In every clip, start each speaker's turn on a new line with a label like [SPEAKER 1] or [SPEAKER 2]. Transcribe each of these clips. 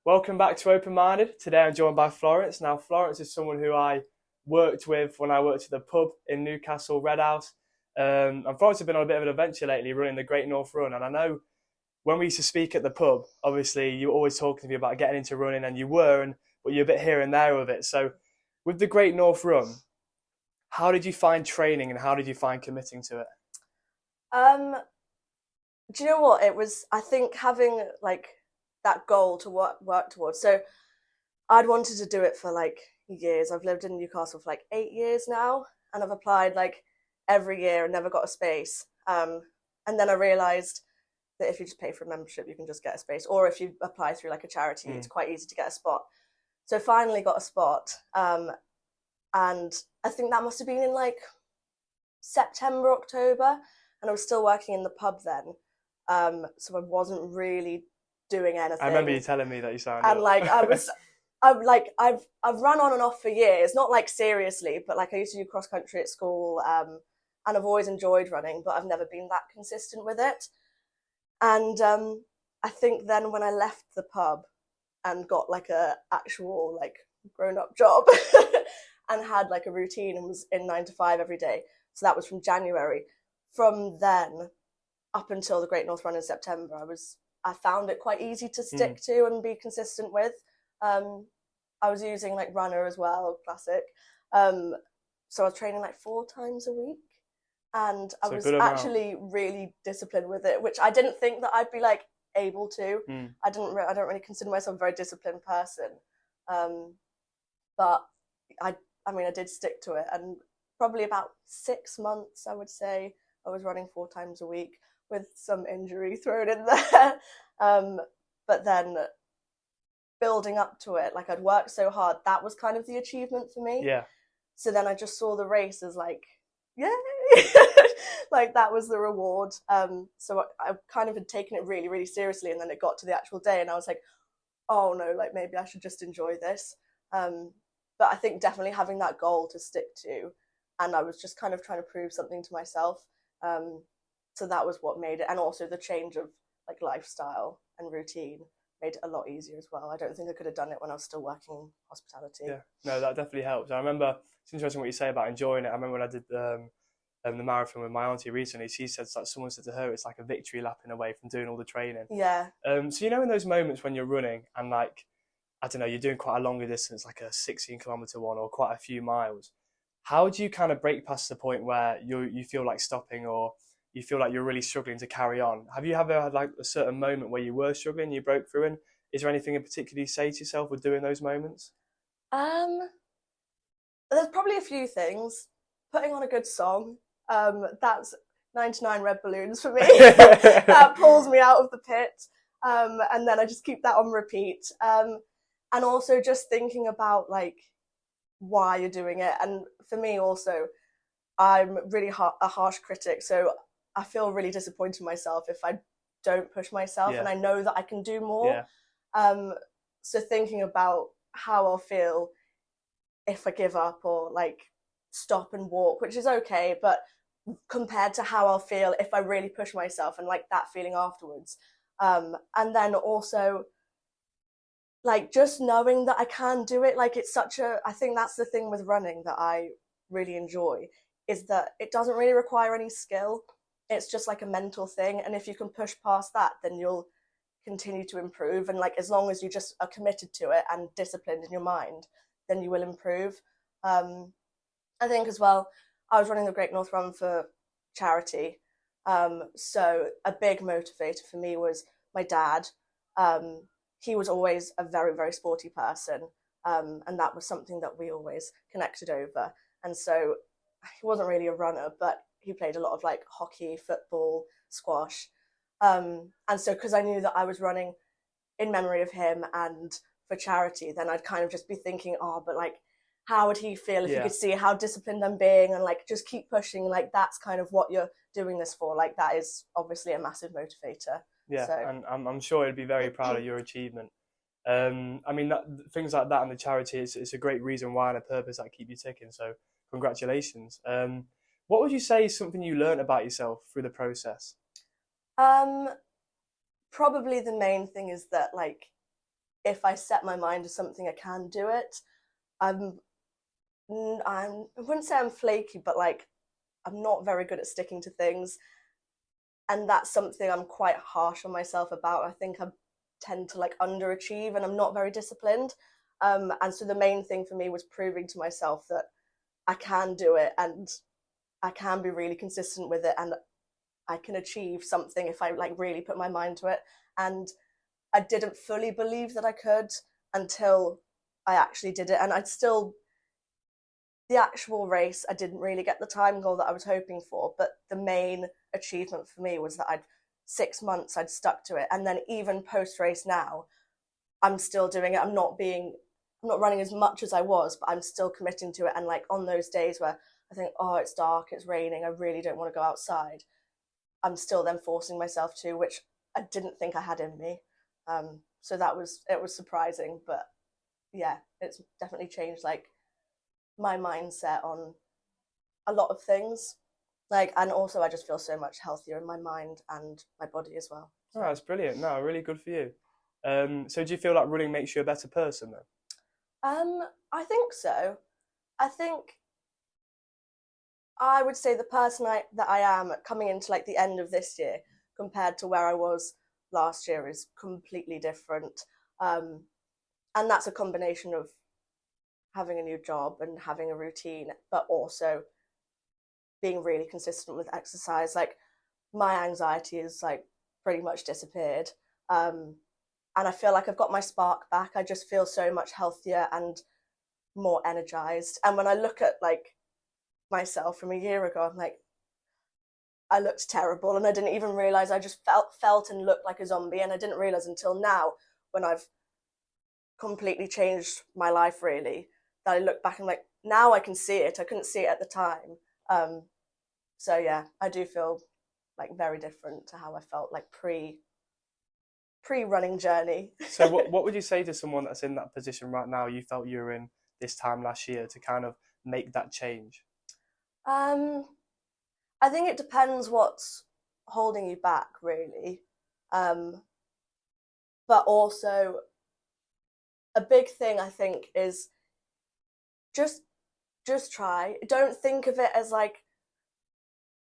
[SPEAKER 1] Welcome back to Open Minded. Today I'm joined by Florence. Now, Florence is someone who I worked with when I worked at the pub in Newcastle, Red House. And Florence has been on a bit of an adventure lately running the Great North Run. And I know when we used to speak at the pub, obviously you were always talking to me about getting into running, and you were, but you're a bit here and there with it. So, with the Great North Run, how did you find training and how did you find committing to it?
[SPEAKER 2] Um, do you know what? It was, I think, having like that goal to work towards. So I'd wanted to do it for like years. I've lived in Newcastle for like 8 years now, and I've applied like every year and never got a space. And then I realised that if you just pay for a membership, you can just get a space, or if you apply through like a charity, it's
[SPEAKER 1] Mm.
[SPEAKER 2] quite easy to get a spot. So finally got a spot, and I think that must have been in like September, October, and I was still working in the pub then. So I wasn't really doing
[SPEAKER 1] I remember you
[SPEAKER 2] anything.
[SPEAKER 1] telling me that you signed
[SPEAKER 2] And
[SPEAKER 1] up.
[SPEAKER 2] like I've run on and off for years, not like seriously, but like I used to do cross country at school, and I've always enjoyed running, but I've never been that consistent with it. And I think then when I left the pub and got like a actual like grown up job and had like a routine and was in 9 to 5 every day. So that was from January. From then up until the Great North Run in September, I found it quite easy to
[SPEAKER 1] Mm.
[SPEAKER 2] stick to and be consistent with. Um, I was using like Runner as well, classic. Um, so I was training like 4 times a week, and I
[SPEAKER 1] It's a
[SPEAKER 2] was
[SPEAKER 1] good amount.
[SPEAKER 2] actually really disciplined with it, which I didn't think that I'd be like able to.
[SPEAKER 1] Mm.
[SPEAKER 2] I don't really consider myself a very disciplined person, um, but I I mean I did stick to it, and probably about 6 months I would say I was running 4 times a week with some injury thrown in there. um, but then building up to it, like I'd worked so hard, that was kind of the achievement for me.
[SPEAKER 1] Yeah.
[SPEAKER 2] So then I just saw the race as like, yay! Like that was the reward. So I kind of had taken it really, really seriously, and then it got to the actual day, and I was like, oh no, like maybe I should just enjoy this. Um, but I think definitely having that goal to stick to, and I was just kind of trying to prove something to myself. Um, so that was what made it, and also the change of like lifestyle and routine made it a lot easier as well. I don't think I could have done it when I was still working in hospitality.
[SPEAKER 1] Yeah, no, that definitely helps. I remember it's interesting what you say about enjoying it. I remember when I did the marathon with my auntie recently. She said that someone said to her it's like a victory lap in a way from doing all the training.
[SPEAKER 2] Yeah.
[SPEAKER 1] So in those moments when you're running and like I don't know, you're doing quite a longer distance, like a 16-kilometer one or quite a few miles. How do you kind of break past the point where you feel like stopping or you feel like you're really struggling to carry on? Have you ever had like a certain moment where you were struggling, you broke through, and is there anything in particular you say to yourself with doing those moments?
[SPEAKER 2] Um, there's probably a few things. Putting on a good song. That's 99 Red Balloons for me. That pulls me out of the pit. And then I just keep that on repeat. And also just thinking about like why you're doing it. And for me also, I'm really a harsh critic, so I feel really disappointed in myself if I don't push myself,
[SPEAKER 1] Yeah,
[SPEAKER 2] and I know that I can do more.
[SPEAKER 1] yeah,
[SPEAKER 2] Um, so thinking about how I'll feel if I give up or like stop and walk, which is okay, but compared to how I'll feel if I really push myself and like that feeling afterwards. And then also like just knowing that I can do it, like it's such a, I think that's the thing with running that I really enjoy, is that it doesn't really require any skill. It's just like a mental thing, and if you can push past that, then you'll continue to improve. And like as long as you just are committed to it and disciplined in your mind, then you will improve. um I think as well, I was running the Great North Run for charity. So a big motivator for me was my dad. Um, he was always a very, very sporty person. And that was something that we always connected over. And so he wasn't really a runner, but he played a lot of like hockey, football, squash. And so because I knew that I was running in memory of him and for charity, then I'd kind of just be thinking, oh, but like, how would he feel if he
[SPEAKER 1] yeah,
[SPEAKER 2] could see how disciplined I'm being, and like just keep pushing? Like that's kind of what you're doing this for. Like that is obviously a massive motivator.
[SPEAKER 1] yeah,
[SPEAKER 2] So
[SPEAKER 1] and I'm sure he'd be very proud of your achievement. I mean, things like that and the charity it's a great reason why and a purpose that keep you ticking. So, congratulations. What would you say is something you learned about yourself through the process?
[SPEAKER 2] um, probably the main thing is that like if I set my mind to something, I can do it. I'm I wouldn't say I'm flaky, but like I'm not very good at sticking to things, and that's something I'm quite harsh on myself about. I think I tend to like underachieve, and I'm not very disciplined. And so the main thing for me was proving to myself that I can do it, and I can be really consistent with it, and I can achieve something if I like really put my mind to it. And I didn't fully believe that I could until I actually did it, and I'd still the actual race, I didn't really get the time goal that I was hoping for, but the main achievement for me was that 6 months I'd stuck to it. And then even post race now, I'm still doing it. I'm not running as much as I was, but I'm still committing to it. And like on those days where I think, oh, it's dark, it's raining, I really don't want to go outside, I'm still then forcing myself to, which I didn't think I had in me. So it was surprising, but yeah, it's definitely changed like my mindset on a lot of things. Like, and also I just feel so much healthier in my mind and my body as well.
[SPEAKER 1] Oh, that's brilliant. No, really good for you. So do you feel like running makes you a better person then?
[SPEAKER 2] I think so. I think I would say the person that I am coming into like the end of this year compared to where I was last year is completely different. Um, and that's a combination of having a new job and having a routine, but also being really consistent with exercise. Like my anxiety is like pretty much disappeared. And I feel like I've got my spark back. I just feel so much healthier and more energized. And when I look at like myself from a year ago, I'm like, I looked terrible, and I didn't even realize I just felt and looked like a zombie, and I didn't realize until now when I've completely changed my life really that I look back and like now I can see it. I couldn't see it at the time. So yeah, I do feel like very different to how I felt like pre running journey.
[SPEAKER 1] So what would you say to someone that's in that position right now you felt you were in this time last year to kind of make that change?
[SPEAKER 2] um, I think it depends what's holding you back, really. Um, but also a big thing I think is just just try. Don't think of it as like,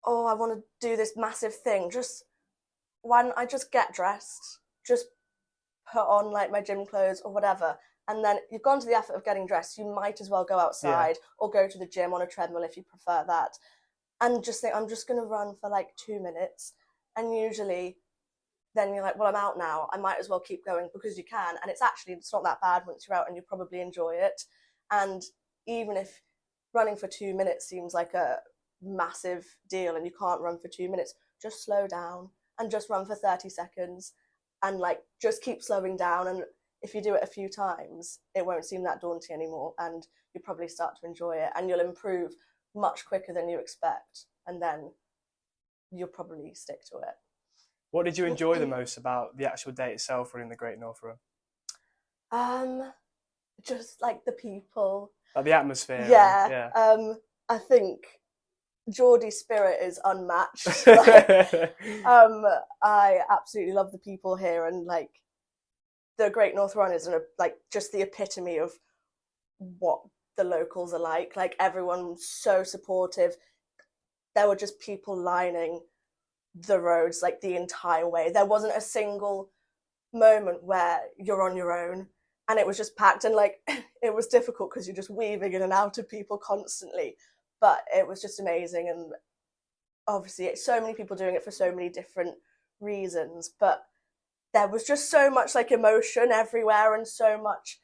[SPEAKER 2] oh, I want to do this massive thing. Just when I just get dressed, just put on like my gym clothes or whatever, and then you've gone to the effort of getting dressed, you might as well go
[SPEAKER 1] Yeah.
[SPEAKER 2] outside or go to the gym on a treadmill if you prefer that, and just think I'm just going to run for like 2 minutes. And usually then you're like, well, I'm out now, I might as well keep going, because you can, and it's not that bad once you're out, and you probably enjoy it. And even if running for 2 minutes seems like a massive deal and you can't run for 2 minutes, just slow down and just run for 30 seconds, and like just keep slowing down. And if you do it a few times, it won't seem that daunting anymore, and you'll probably start to enjoy it, and you'll improve much quicker than you expect, and then you'll probably stick to
[SPEAKER 1] What did you enjoy the most about the actual day itself running the Great North Run?
[SPEAKER 2] it. Just like the people.
[SPEAKER 1] Like the atmosphere
[SPEAKER 2] Yeah.
[SPEAKER 1] and yeah.
[SPEAKER 2] I think Geordie's spirit is unmatched. Like, I absolutely love the people here, and like the Great North Run is like just the epitome of what the locals are like. Like everyone's so supportive. There were just people lining the roads like the entire way. There wasn't a single moment where you're on your own, and it was just packed. And like it was difficult because you're just weaving in and out of people constantly, but it was just amazing. And obviously it's so many people doing it for so many different reasons, but there was just so much like emotion everywhere, and so much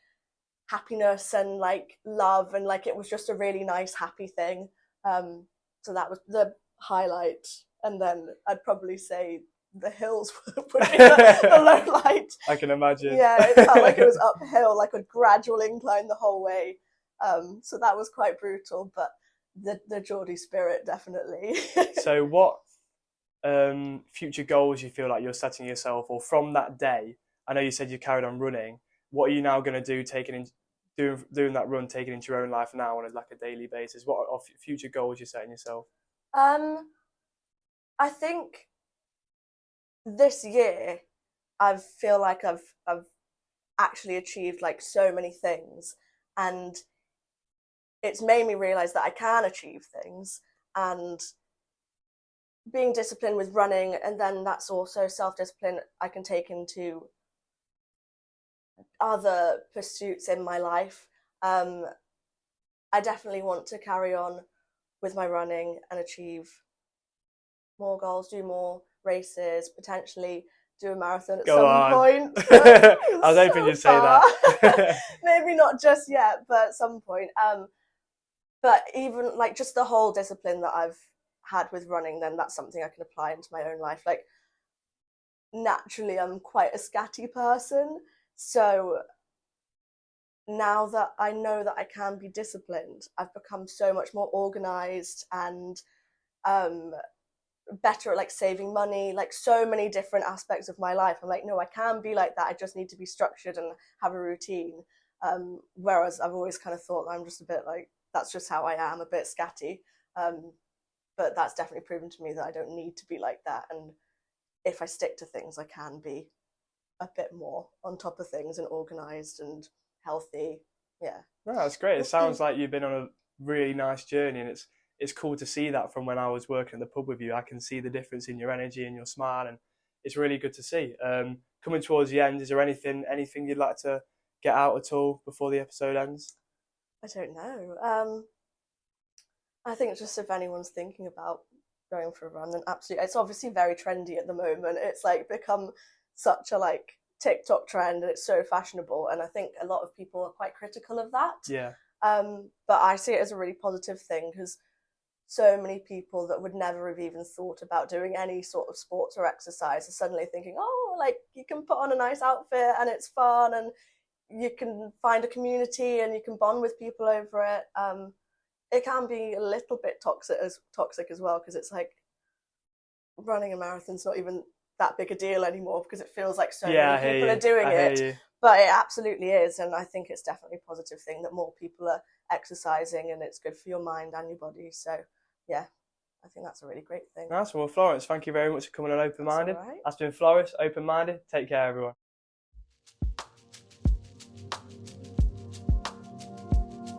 [SPEAKER 2] happiness and like love, and like it was just a really nice happy thing. So that was the highlight, and then I'd probably say the hills would be the low light.
[SPEAKER 1] I can imagine.
[SPEAKER 2] Yeah, it felt like it was uphill, like a gradual incline the whole way. So that was quite brutal, but the Geordie spirit definitely.
[SPEAKER 1] So what future goals you feel like you're setting yourself, or from that day? I know you said you carried on running. What are you now going to do, doing that run, taking into your own life now on like a daily basis? What are future goals you're setting yourself?
[SPEAKER 2] I think this year I feel like I've actually achieved like so many things, and it's made me realize that I can achieve things, and being disciplined with running, and then that's also self-discipline I can take into other pursuits in my life. I definitely want to carry on with my running and achieve more goals, do more races, potentially do a marathon at
[SPEAKER 1] Go
[SPEAKER 2] some
[SPEAKER 1] on.
[SPEAKER 2] point.
[SPEAKER 1] I was hoping you'd say that.
[SPEAKER 2] Maybe not just yet, but at some point. But even like just the whole discipline that I've had with running, then that's something I can apply into my own life. Like naturally, I'm quite a scatty person, so now that I know that I can be disciplined, I've become so much more organized and um, better at like saving money, like so many different aspects of my life. I'm like, no, I can be like that. I just need to be structured and have a routine. Whereas I've always kind of thought I'm just a bit like, that's just how I am, a bit scatty. But that's definitely proven to me that I don't need to be like that. And if I stick to things, I can be a bit more on top of things and organized and healthy. Yeah.
[SPEAKER 1] No, that's great. It sounds like you've been on a really nice journey, and it's cool to see that from when I was working at the pub with you. I can see the difference in your energy and your smile, and it's really good to see. Coming towards the end, is there anything you'd like to get out at all before the episode ends?
[SPEAKER 2] I don't know. I think just if anyone's thinking about going for a run, then absolutely, it's obviously very trendy at the moment. It's like become such a like TikTok trend, and it's so fashionable. And I think a lot of people are quite critical of that.
[SPEAKER 1] Yeah.
[SPEAKER 2] But I see it as a really positive thing, because so many people that would never have even thought about doing any sort of sports or exercise are suddenly thinking, oh, like you can put on a nice outfit and it's fun, and you can find a community and you can bond with people over it. It can be a little bit toxic as well, because it's like running a marathon's not even that big a deal anymore, because it feels like so many people are doing it. But it absolutely is, and I think it's definitely a positive thing that more people are exercising, and it's good for your mind and your body. So yeah, I think that's a really great thing.
[SPEAKER 1] Nice. Well, Florence, thank you very much for coming on Open Minded.
[SPEAKER 2] That's all right.
[SPEAKER 1] That's been Florence, Open Minded. Take care, everyone.